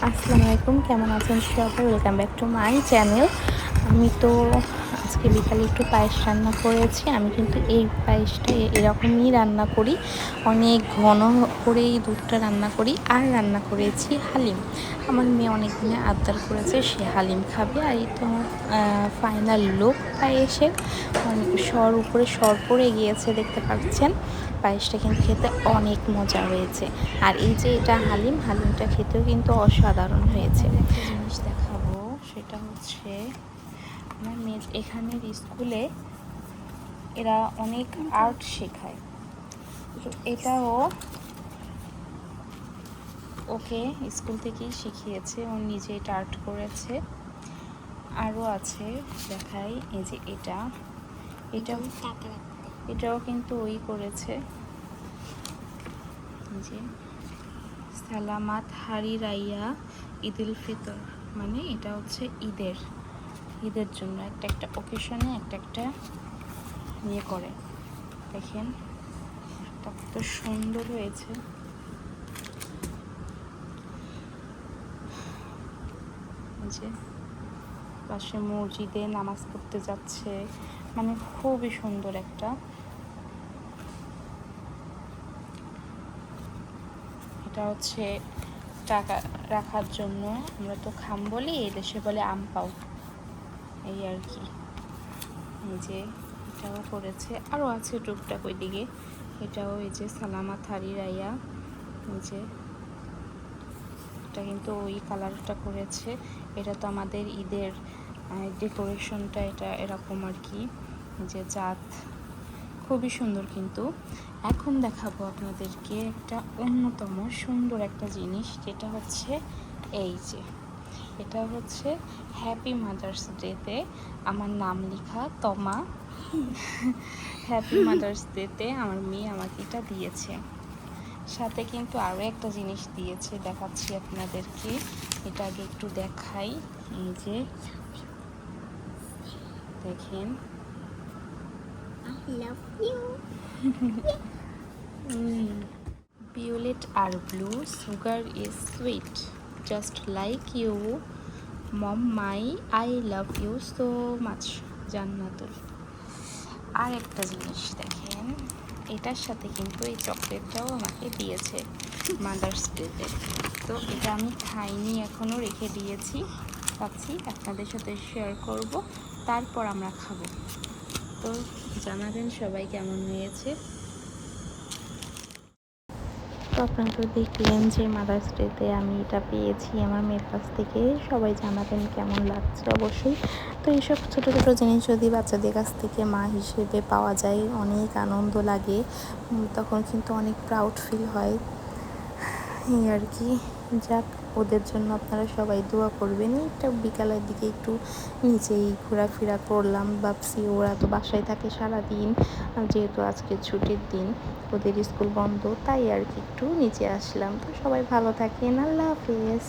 আসসালামু আলাইকুম, কেমন আছেন সবাই? Welcome back to my channel. আমি তো আজকে বিকালে একটু পায়েস রান্না করেছি। আমি কিন্তু এই পায়েসটা এরকমই রান্না করি, অনেক ঘন করে এই দুধটা রান্না করি। আর রান্না করেছি হালিম। আমার মেয়ে অনেক দিনে আবদার করেছে, সে হালিম খাবে। আর এই তো আমার ফাইনাল লুক পায়েসের, সর উপরে সর পড়ে গিয়েছে, দেখতে পাচ্ছেন। পায়েসটা কিন্তু খেতে অনেক মজা হয়েছে। আর এই যে এটা হালিমটা খেতেও কিন্তু অসাধারণ হয়েছে। একটা জিনিস দেখাবো, সেটা হচ্ছে আমার মেয়ে এখানের স্কুলে এরা অনেক আর্ট শেখায়, তো এটাও ওকে স্কুল থেকেই শিখিয়েছে, ও নিজে এটা আর্ট করেছে। আরও আছে, দেখাই, এই যে এটাও কিন্তু ওই করেছে। যে সালামাত হারি রাইয়া ঈদুল ফিতর, মানে এটা হচ্ছে ঈদের জন্য একটা ওকেশনে একটা ইয়ে করে। দেখেন কত সুন্দর হয়েছে। যে পাশে মসজিদে নামাজ পড়তে যাচ্ছে, মানে খুবই সুন্দর একটা। এটা হচ্ছে টাকা রাখার জন্য, আমরা তো খাম বলি, এদেশে বলে আমপাও, এই আর কি। এই যে এটাও করেছে, আরও আছে টুকটাক ওইদিকে। এটাও এই যে সালামাত হারি রাইয়া, এই যে এটা কিন্তু ওই কালারটা করেছে। এটা তো আমাদের ঈদের ডেকোরেশনটা, এটা এরকম আর কি, যে জাত খুবই সুন্দর। কিন্তু এখন দেখাবো আপনাদেরকে একটা অন্যতম সুন্দর একটা জিনিস, যেটা হচ্ছে এই যে এটা হচ্ছে হ্যাপি মাদার্স ডেতে আমার নাম লেখা তমা। হ্যাপি মাদার্স ডেতে আমার মেয়ে আমাকে এটা দিয়েছে। সাথে কিন্তু আরও একটা জিনিস দিয়েছে, দেখাচ্ছি আপনাদেরকে। এটা আগে একটু দেখাই। এই যে দেখেন, ভিওলেট আর blue, sugar is sweet, just like you mom, my I love you so much, Jannatul. আর একটা জিনিস দেখেন, এটার সাথে কিন্তু এই চকলেটটাও আমাকে দিয়েছে মাদার্স ডেতে। তো এটা আমি খাইনি এখনও, রেখে দিয়েছি, ভাবছি আপনাদের সাথে শেয়ার করব, তারপর আমরা খাবো। তো জানাবেন সবাই কেমন হয়েছে। তো আপনারা তো দেখলেন যে মাদার্স ডেতে আমি এটা পেয়েছি আমার মেয়ের কাছ থেকে। সবাই জানাবেন কেমন লাগছে অবশ্যই। তো এইসব ছোটো ছোটো জিনিস যদি বাচ্চাদের কাছ থেকে মা হিসেবে পাওয়া যায়, অনেক আনন্দ লাগে, তখন কিন্তু অনেক প্রাউড ফিল হয়, এই আর কি। যাক, ওদের জন্য আপনারা সবাই দোয়া করবেন। এটা বিকালের দিকে একটু নিচেই ঘোরাফেরা করলাম, ভাবছি ওরা তো বাসায় থাকে সারাদিন, যেহেতু আজকে ছুটির দিন, ওদের স্কুল বন্ধ, তাই আর কি একটু নিচে আসলাম। তো সবাই ভালো থাকেন, আল্লাহ হাফেজ।